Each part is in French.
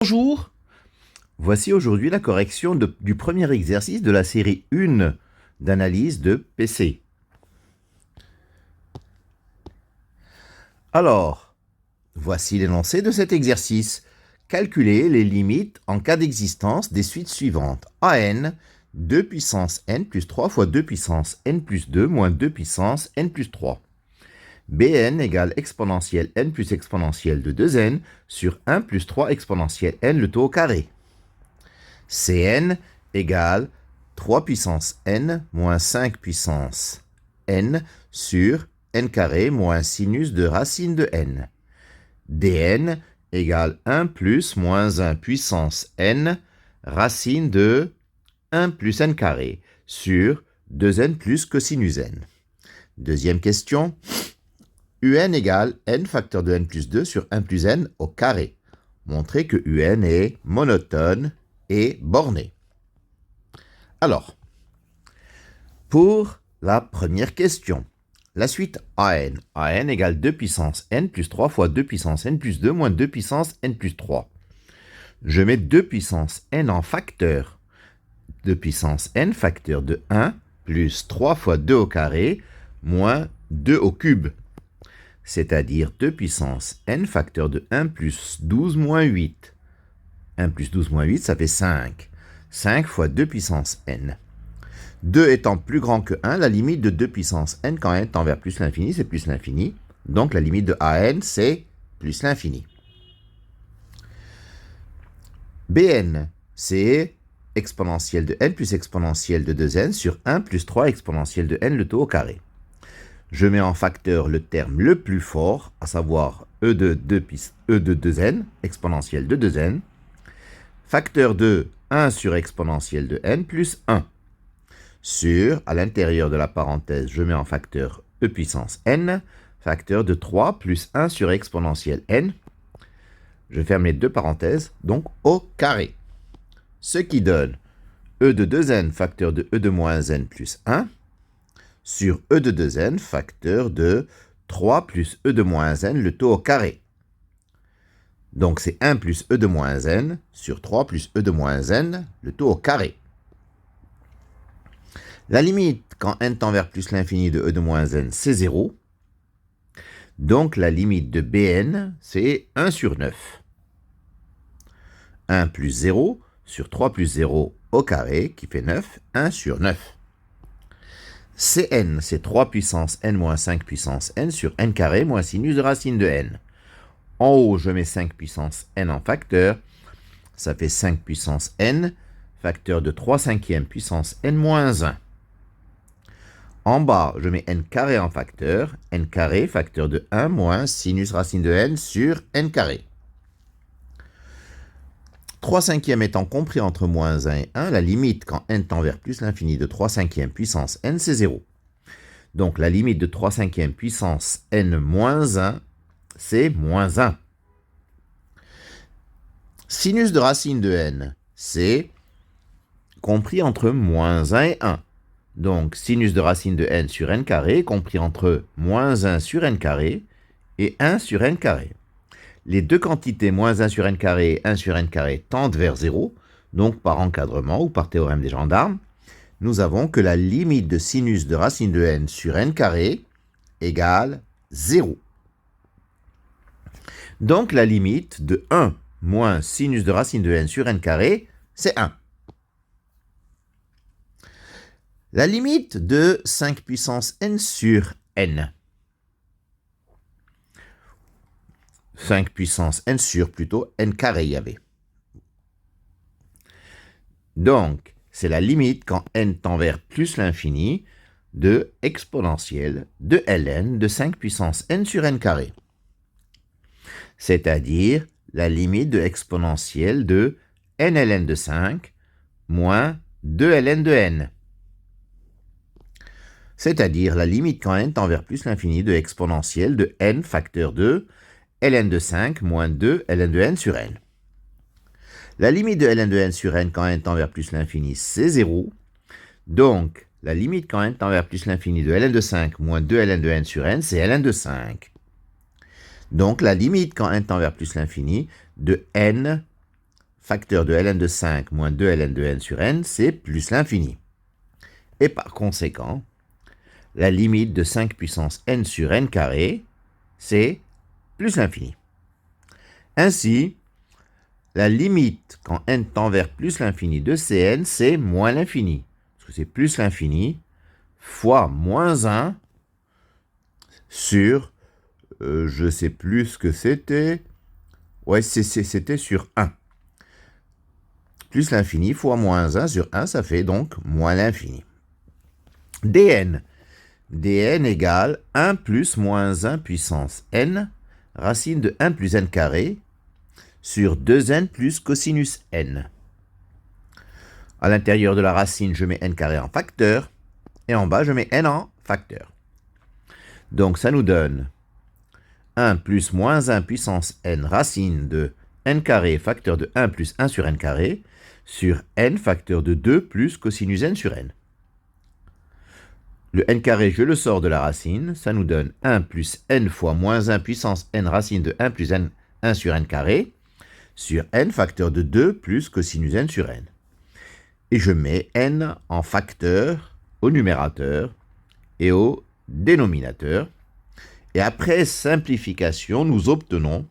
Bonjour, voici aujourd'hui la correction du premier exercice de la série 1 d'analyse de PC. Alors, voici l'énoncé de cet exercice. Calculez les limites en cas d'existence des suites suivantes. AN, 2 puissance n plus 3 fois 2 puissance n plus 2 moins 2 puissance n plus 3. Bn égale exponentielle n plus exponentielle de 2n sur 1 plus 3 exponentielle n le tout au carré. Cn égale 3 puissance n moins 5 puissance n sur n carré moins sinus de racine de n. Dn égale 1 plus moins 1 puissance n racine de 1 plus n carré sur 2n plus cosinus n. Deuxième question. Un égale n facteur de n plus 2 sur 1 plus n au carré. Montrez que un est monotone et borné. Alors, pour la première question, la suite AN. AN égale 2 puissance n plus 3 fois 2 puissance n plus 2 moins 2 puissance n plus 3. Je mets 2 puissance n en facteur. 2 puissance n facteur de 1 plus 3 fois 2 au carré moins 2 au cube. C'est-à-dire 2 puissance n facteur de 1 plus 12 moins 8. 1 plus 12 moins 8, ça fait 5. 5 fois 2 puissance n. 2 étant plus grand que 1, la limite de 2 puissance n quand n tend vers plus l'infini, c'est plus l'infini. Donc la limite de AN, c'est plus l'infini. Bn, c'est exponentielle de n plus exponentielle de 2n sur 1 plus 3 exponentielle de n le tout au carré. Je mets en facteur le terme le plus fort, à savoir e de 2n, exponentielle de 2n, facteur de 1 sur exponentielle de n plus 1, sur, à l'intérieur de la parenthèse, je mets en facteur e puissance n, facteur de 3 plus 1 sur exponentielle n, je ferme les deux parenthèses, donc au carré. Ce qui donne e de 2n facteur de e de moins n plus 1, sur e de 2n facteur de 3 plus e de moins n le tout au carré. Donc c'est 1 plus e de moins n sur 3 plus e de moins n le tout au carré. La limite quand n tend vers plus l'infini de e de moins n, c'est 0. Donc la limite de Bn, c'est 1 sur 9. 1 plus 0 sur 3 plus 0 au carré, qui fait 9, 1 sur 9. Cn, c'est 3 puissance n moins 5 puissance n sur n carré moins sinus de racine de n. En haut, je mets 5 puissance n en facteur. Ça fait 5 puissance n, facteur de 3 cinquièmes puissance n moins 1. En bas, je mets n carré en facteur. N carré, facteur de 1 moins sinus racine de n sur n carré. 3 cinquièmes étant compris entre moins 1 et 1, la limite quand n tend vers plus l'infini de 3 cinquièmes puissance n, c'est 0. Donc la limite de 3 cinquièmes puissance n moins 1, c'est moins 1. Sinus de racine de n, c'est compris entre moins 1 et 1. Donc sinus de racine de n sur n carré, compris entre moins 1 sur n carré et 1 sur n carré. Les deux quantités moins 1 sur n carré et 1 sur n carré tendent vers 0, donc par encadrement ou par théorème des gendarmes, nous avons que la limite de sinus de racine de n sur n carré égale 0. Donc la limite de 1 moins sinus de racine de n sur n carré, c'est 1. La limite de 5 puissance n sur n. 5 puissance n sur plutôt n carré il y avait. Donc, c'est la limite quand n tend vers plus l'infini de exponentielle de ln de 5 puissance n sur n carré. C'est-à-dire la limite de exponentielle de n ln de 5 moins 2 ln de n. C'est-à-dire la limite quand n tend vers plus l'infini de exponentielle de n facteur de ln de 5 moins 2 ln de n sur n. La limite de ln de n sur n quand n tend vers plus l'infini, c'est 0. Donc, la limite quand n tend vers plus l'infini de ln de 5 moins 2 ln de n sur n, c'est ln de 5. Donc, la limite quand n tend vers plus l'infini de n facteur de ln de 5 moins 2 ln de n sur n, c'est plus l'infini. Et par conséquent, la limite de 5 puissance n sur n carré, c'est plus l'infini. Ainsi, la limite quand n tend vers plus l'infini de Cn, c'est moins l'infini. Parce que c'est plus l'infini fois moins 1 sur, je ne sais plus ce que c'était. Ouais, c'était sur 1. Plus l'infini fois moins 1 sur 1, ça fait donc moins l'infini. dn. dn égale 1 plus moins 1 puissance n, racine de 1 plus n carré, sur 2n plus cosinus n. À l'intérieur de la racine, je mets n carré en facteur, et en bas, je mets n en facteur. Donc, ça nous donne 1 plus moins 1 puissance n racine de n carré facteur de 1 plus 1 sur n carré, sur n facteur de 2 plus cosinus n sur n. Le n carré, je le sors de la racine, ça nous donne 1 plus n fois moins 1 puissance n racine de 1 plus n 1 sur n carré, sur n facteur de 2 plus cosinus n sur n. Et je mets n en facteur au numérateur et au dénominateur. Et après simplification, nous obtenons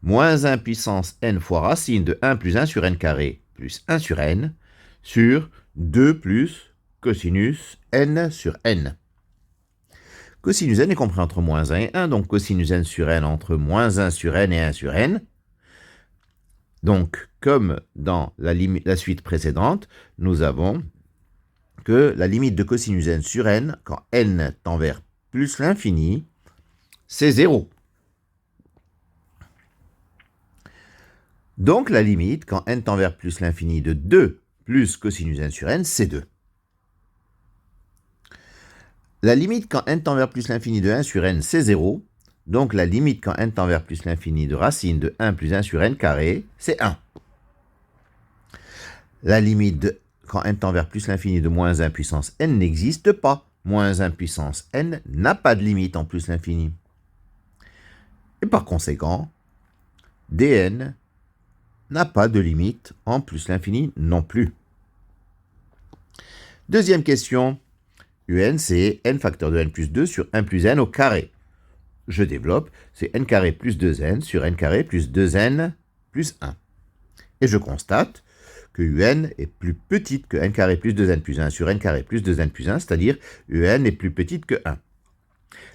moins 1 puissance n fois racine de 1 plus 1 sur n carré plus 1 sur n sur 2 plus cosinus n sur n. Cosinus n est compris entre moins 1 et 1, donc cosinus n sur n entre moins 1 sur n et 1 sur n. Donc, comme dans la suite précédente, nous avons que la limite de cosinus n sur n, quand n tend vers plus l'infini, c'est 0. Donc, la limite, quand n tend vers plus l'infini de 2 plus cosinus n sur n, c'est 2. La limite, quand n tend vers plus l'infini de 1 sur n, c'est 0. Donc, la limite, quand n tend vers plus l'infini de racine de 1 plus 1 sur n carré, c'est 1. La limite, quand n tend vers plus l'infini de moins 1 puissance n n'existe pas. Moins 1 puissance n n'a pas de limite en plus l'infini. Et par conséquent, dn n'a pas de limite en plus l'infini non plus. Deuxième question. Un, c'est n facteur de n plus 2 sur 1 plus n au carré. Je développe, c'est n carré plus 2n sur n carré plus 2n plus 1. Et je constate que un est plus petite que n carré plus 2n plus 1 sur n carré plus 2n plus 1, c'est-à-dire un est plus petite que 1.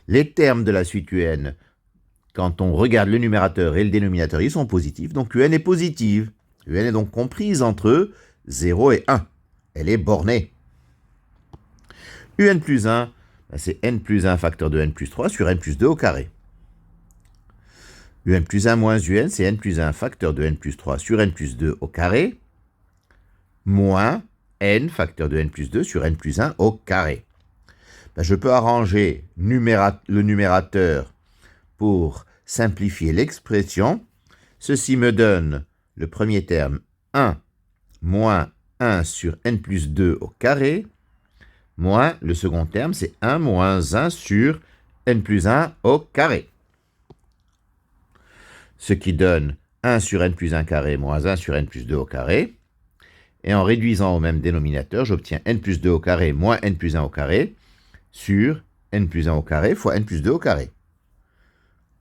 Les termes de la suite un, quand on regarde le numérateur et le dénominateur, ils sont positifs, donc un est positive. Un est donc comprise entre 0 et 1. Elle est bornée. Un plus 1, c'est n plus 1 facteur de n plus 3 sur n plus 2 au carré. Un plus 1 moins un, c'est n plus 1 facteur de n plus 3 sur n plus 2 au carré, moins n facteur de n plus 2 sur n plus 1 au carré. Je peux arranger le numérateur pour simplifier l'expression. Ceci me donne le premier terme 1 moins 1 sur n plus 2 au carré, moins le second terme, c'est 1 moins 1 sur n plus 1 au carré. Ce qui donne 1 sur n plus 1 carré moins 1 sur n plus 2 au carré. Et en réduisant au même dénominateur, j'obtiens n plus 2 au carré moins n plus 1 au carré sur n plus 1 au carré fois n plus 2 au carré.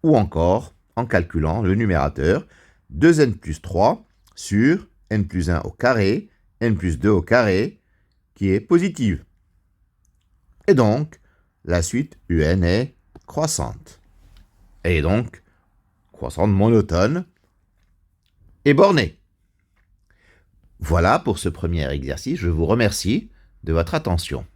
Ou encore, en calculant le numérateur, 2n plus 3 sur n plus 1 au carré, n plus 2 au carré, qui est positive. Et donc, la suite un est croissante. Et donc, croissante monotone et bornée. Voilà pour ce premier exercice. Je vous remercie de votre attention.